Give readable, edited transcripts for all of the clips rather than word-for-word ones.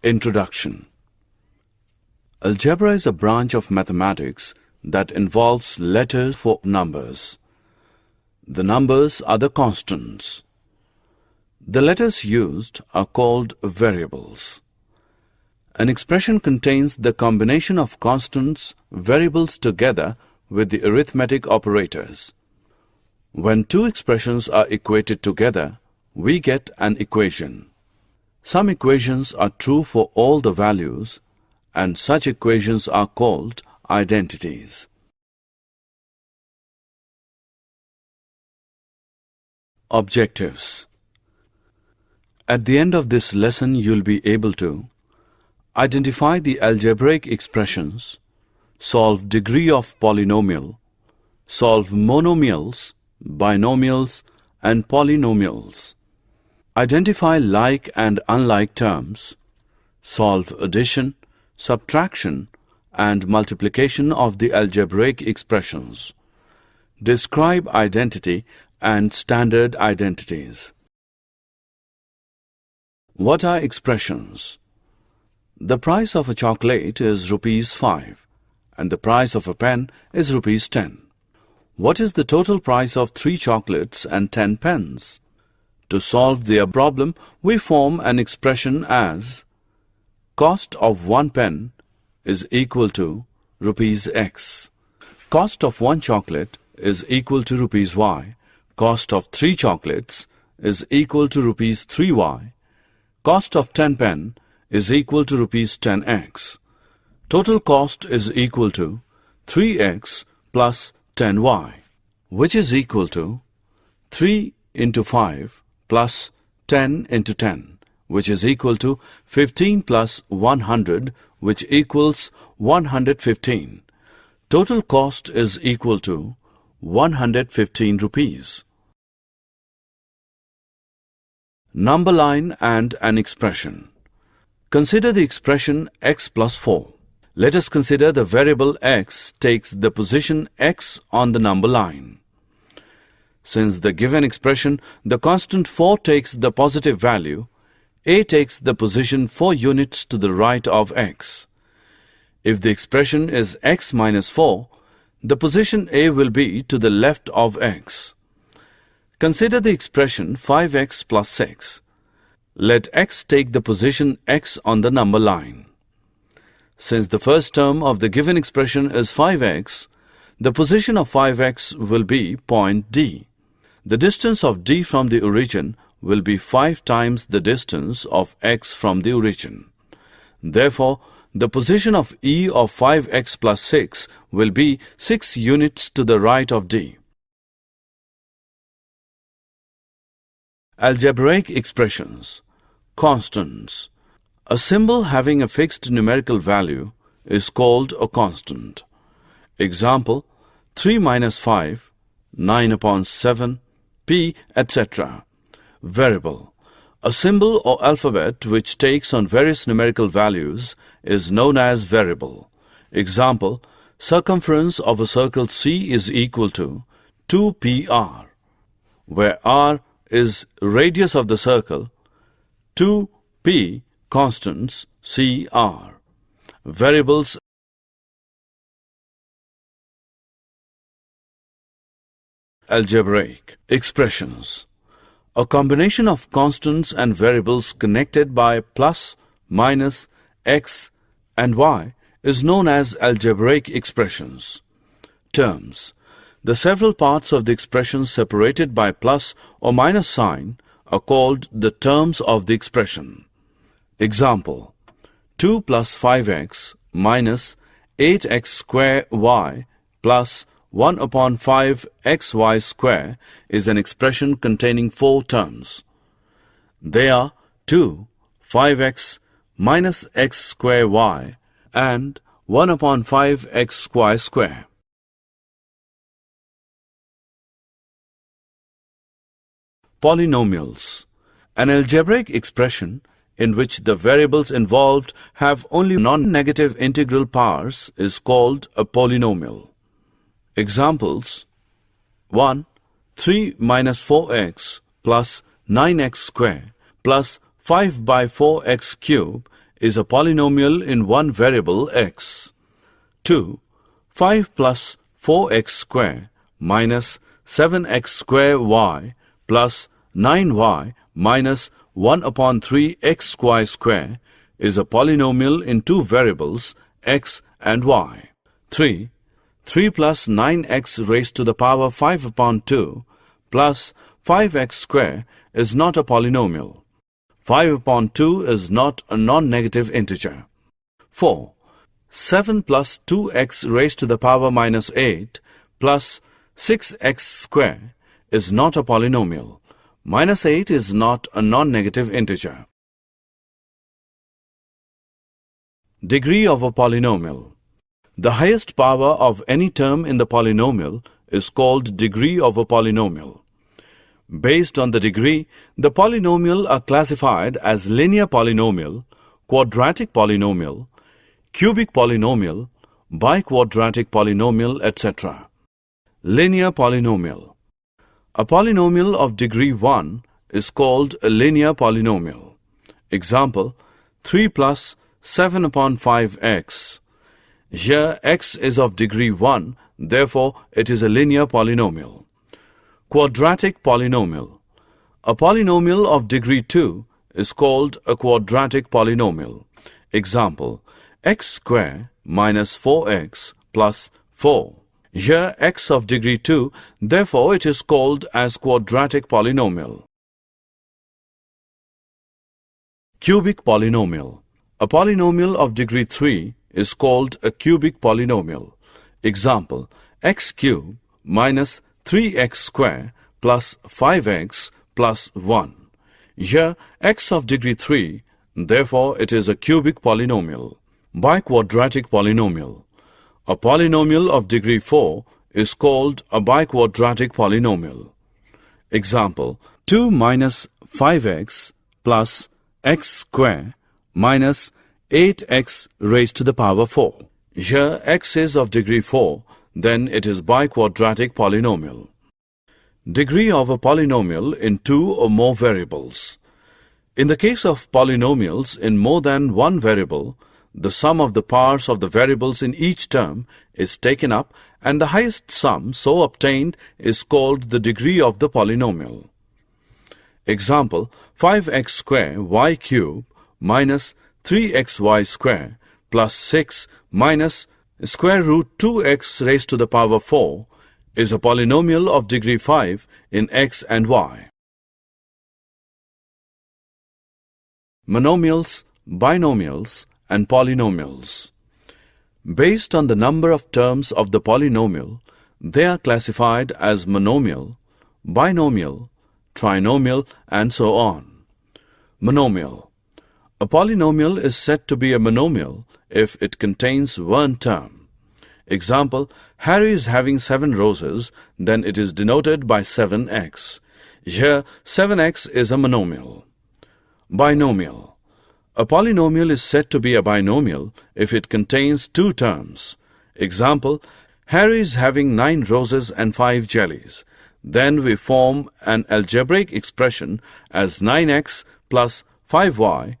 Introduction. Algebra is a branch of mathematics that involves letters for numbers. The numbers are the constants. The letters used are called variables. An expression contains the combination of constants, variables together with the arithmetic operators. When two expressions are equated together, we get an equation. Some equations are true for all the values, and such equations are called identities. Objectives. At the end of this lesson, you'll be able to identify the algebraic expressions, solve degree of polynomial, solve monomials, binomials, and polynomials, identify like and unlike terms, solve addition, subtraction, and multiplication of the algebraic expressions, describe identity and standard identities. What are expressions? The price of a chocolate is ₹5 and the price of a pen is ₹10. What is the total price of 3 chocolates and 10 pens? To solve the problem, we form an expression as cost of 1 pen is equal to ₹X. Cost of 1 chocolate is equal to ₹Y. Cost of 3 chocolates is equal to ₹3Y. Cost of 10 pen is equal to ₹10X. Total cost is equal to 3X plus 10Y, which is equal to 3 into 5 plus 10 into 10, which is equal to 15 plus 100, which equals 115. Total cost is equal to 115 rupees. Number line and an expression. Consider the expression x plus 4. Let us consider the variable x takes the position x on the number line. Since the given expression, the constant 4 takes the positive value, a takes the position 4 units to the right of x. If the expression is x minus 4, the position a will be to the left of x. Consider the expression 5x plus 6. Let x take the position x on the number line. Since the first term of the given expression is 5x, the position of 5x will be point D. The distance of D from the origin will be 5 times the distance of x from the origin. Therefore, the position of E of 5x plus 6 will be 6 units to the right of D. Algebraic expressions. Constants. A symbol having a fixed numerical value is called a constant. Example, 3 minus 5, 9 upon 7, p, etc. Variable. A symbol or alphabet which takes on various numerical values is known as variable. Example, circumference of a circle C is equal to 2pr, where r is radius of the circle, 2p constants cr. Variables. Algebraic expressions. A combination of constants and variables connected by plus, minus, x, and y is known as algebraic expressions. Terms. The several parts of the expression separated by plus or minus sign are called the terms of the expression. Example, 2 plus 5x minus 8x square y plus 1 upon 5xy square is an expression containing 4 terms. They are 2, 5x minus x square y and 1 upon 5xy square. Polynomials. An algebraic expression in which the variables involved have only non-negative integral powers is called a polynomial. Examples: 1. 3 minus 4x plus 9x square plus 5 by 4x cube is a polynomial in one variable x. 2. 5 plus 4x square minus 7x square y plus 9y minus 1 upon 3xy square is a polynomial in two variables x and y. 3. 3 plus 9x raised to the power 5 upon 2 plus 5x square is not a polynomial. 5 upon 2 is not a non-negative integer. 4. 7 plus 2x raised to the power minus 8 plus 6x square is not a polynomial. Minus 8 is not a non-negative integer. Degree of a polynomial. The highest power of any term in the polynomial is called degree of a polynomial. Based on the degree, the polynomial are classified as linear polynomial, quadratic polynomial, cubic polynomial, biquadratic polynomial, etc. Linear polynomial. A polynomial of degree 1 is called a linear polynomial. Example, 3 plus 7 upon 5x. Here x is of degree 1, therefore it is a linear polynomial. Quadratic polynomial. A polynomial of degree 2 is called a quadratic polynomial. Example, x square minus 4x plus 4. Here x of degree 2, therefore it is called as quadratic polynomial. Cubic polynomial. A polynomial of degree 3 is called a cubic polynomial. Example, x cubed minus 3x square plus 5x plus 1. Here x of degree 3, therefore it is a cubic polynomial. Biquadratic polynomial. A polynomial of degree 4 is called a biquadratic polynomial. Example, 2 minus 5x plus x square minus 8x raised to the power 4. Here x is of degree 4, then it is biquadratic polynomial. Degree of a polynomial in two or more variables. In the case of polynomials in more than one variable, the sum of the parts of the variables in each term is taken up and the highest sum so obtained is called the degree of the polynomial. Example, 5x square y cube minus 3xy square plus 6 minus square root 2x raised to the power 4 is a polynomial of degree 5 in x and y. Monomials, binomials, and polynomials. Based on the number of terms of the polynomial, they are classified as monomial, binomial, trinomial, and so on. Monomial. A polynomial is said to be a monomial if it contains one term. Example, Harry is having 7 roses, then it is denoted by 7x. Here, 7x is a monomial. Binomial. A polynomial is said to be a binomial if it contains two terms. Example, Harry is having 9 roses and 5 jellies. Then we form an algebraic expression as 9x plus 5y.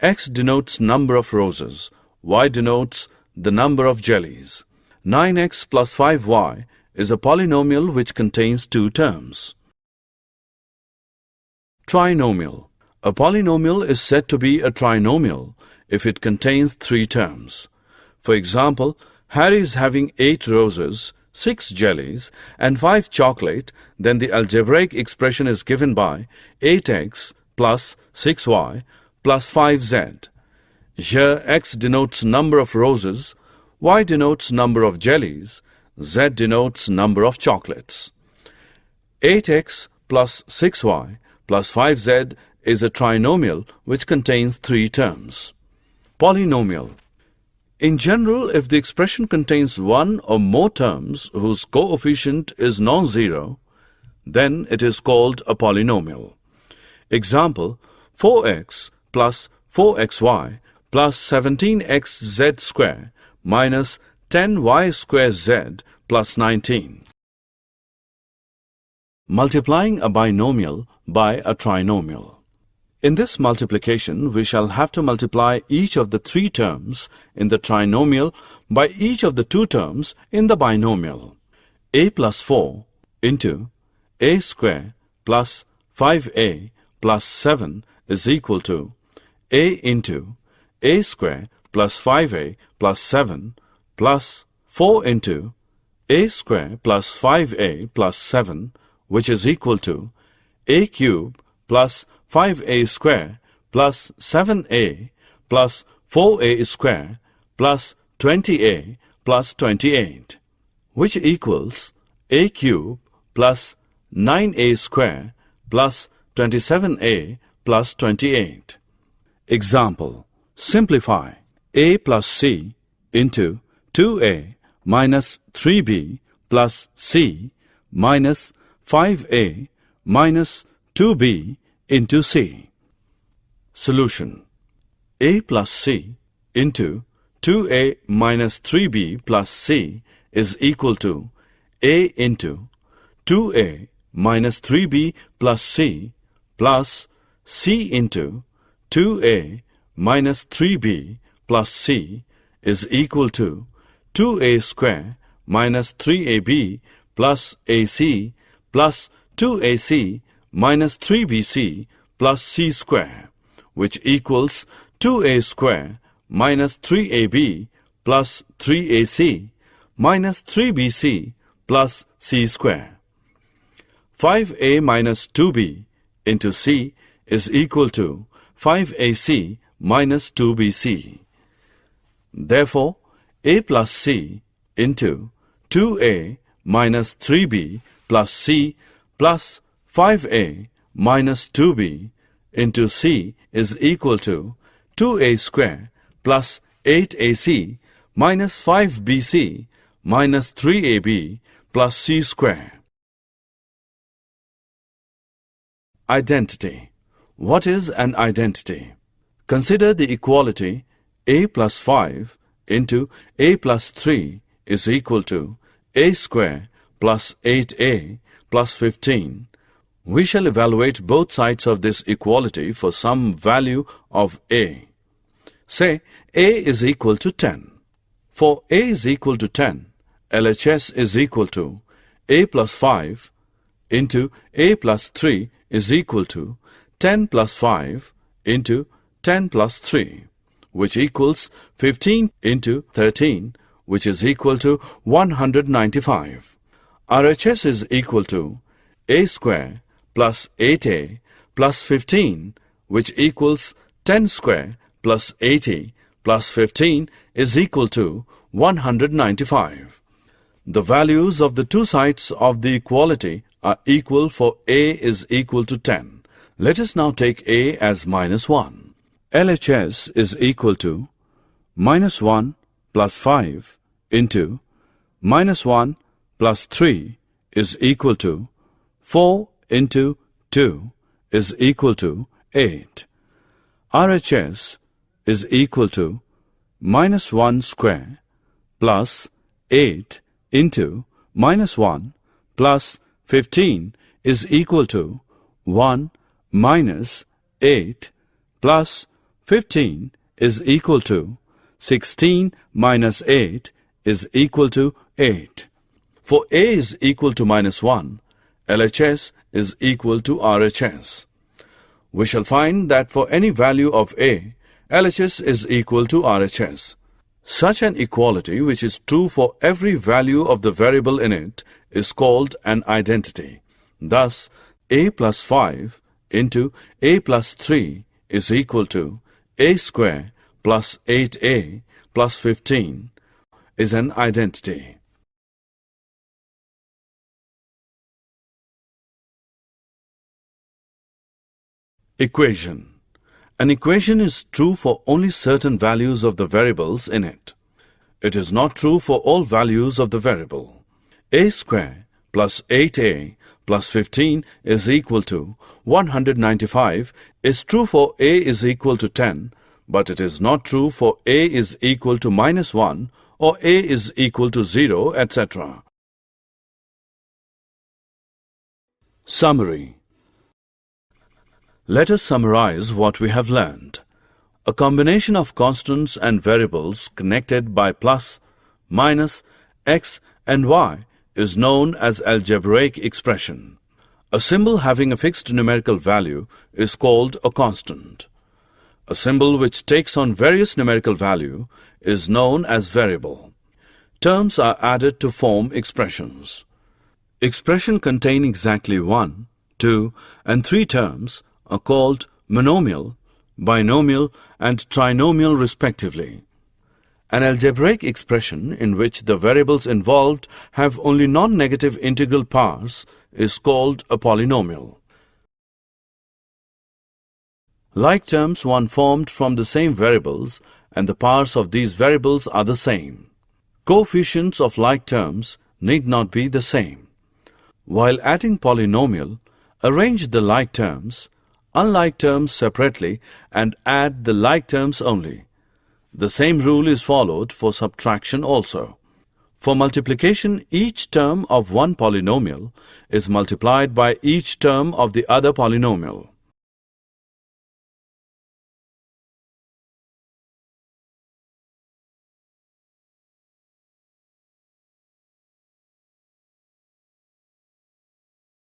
X denotes number of roses, y denotes the number of jellies. 9x plus 5y is a polynomial which contains two terms. Trinomial. A polynomial is said to be a trinomial if it contains 3 terms. For example, Harry is having 8 roses, 6 jellies, and 5 chocolate, then the algebraic expression is given by 8x plus 6y plus 5z. Here x denotes number of roses, y denotes number of jellies, z denotes number of chocolates. 8x plus 6y plus 5z is a trinomial which contains 3 terms. Polynomial. In general, if the expression contains one or more terms whose coefficient is non-zero, then it is called a polynomial. Example, 4x plus 4xy plus 17xz square minus 10y square z plus 19. Multiplying a binomial by a trinomial. In this multiplication, we shall have to multiply each of the three terms in the trinomial by each of the two terms in the binomial. A plus 4 into a square plus 5a plus 7 is equal to a into a square plus 5a plus 7 plus 4 into a square plus 5a plus 7, which is equal to a cube plus 5a square plus 7a plus 4a square plus 20a plus 28, which equals a cube plus 9a square plus 27a plus 28. Example: simplify a plus c into 2a minus 3b plus c minus 5a minus 2b into c. Solution: a plus c into 2a minus 3b plus c is equal to a into 2a minus 3b plus c plus c into 2a minus 3b plus c is equal to 2a square minus 3ab plus ac plus 2ac minus 3bc plus c square, which equals 2a square minus 3ab plus 3ac minus 3bc plus c square. 5a minus 2b into c is equal to 5ac minus 2bc. Therefore, a plus c into 2a minus 3b plus c plus 5a minus 2b into c is equal to 2a square plus 8ac minus 5bc minus 3ab plus c square. Identity. What is an identity? Consider the equality a plus 5 into a plus 3 is equal to a square plus 8a plus 15. We shall evaluate both sides of this equality for some value of a. Say a is equal to 10. For a is equal to 10, LHS is equal to a plus 5 into a plus 3 is equal to 10 plus 5 into 10 plus 3, which equals 15 into 13, which is equal to 195. RHS is equal to a square plus 8a plus 15, which equals 10 square plus 80 plus 15 is equal to 195. The values of the two sides of the equality are equal for a is equal to 10. Let us now take a as minus 1. LHS is equal to minus 1 plus 5 into minus 1 plus 3 is equal to 4 into 2 is equal to 8. RHS is equal to minus 1 square plus 8 into minus 1 plus 15 is equal to 1 minus 8 plus 15 is equal to 16 minus 8 is equal to 8. For a is equal to minus 1, LHS is equal to RHS. We shall find that for any value of a, LHS is equal to RHS. Such an equality, which is true for every value of the variable in it, is called an identity. Thus, a plus 5 into a plus 3 is equal to a square plus 8a plus 15 is an identity. Equation. An equation is true for only certain values of the variables in it. It is not true for all values of the variable. A square plus 8a plus 15 is equal to 195 is true for a is equal to 10, but it is not true for a is equal to minus 1 or a is equal to 0, etc. Summary. Let us summarize what we have learned. A combination of constants and variables connected by plus, minus, x and y is known as algebraic expression. A symbol having a fixed numerical value is called a constant. A symbol which takes on various numerical value is known as variable. Terms are added to form expressions. Expressions containing exactly 1, 2, and 3 terms are called monomial, binomial, and trinomial respectively. An algebraic expression in which the variables involved have only non-negative integral powers is called a polynomial. Like terms one formed from the same variables and the powers of these variables are the same. Coefficients of like terms need not be the same. While adding polynomial, arrange the like terms, unlike terms separately and add the like terms only. The same rule is followed for subtraction also. For multiplication, each term of one polynomial is multiplied by each term of the other polynomial.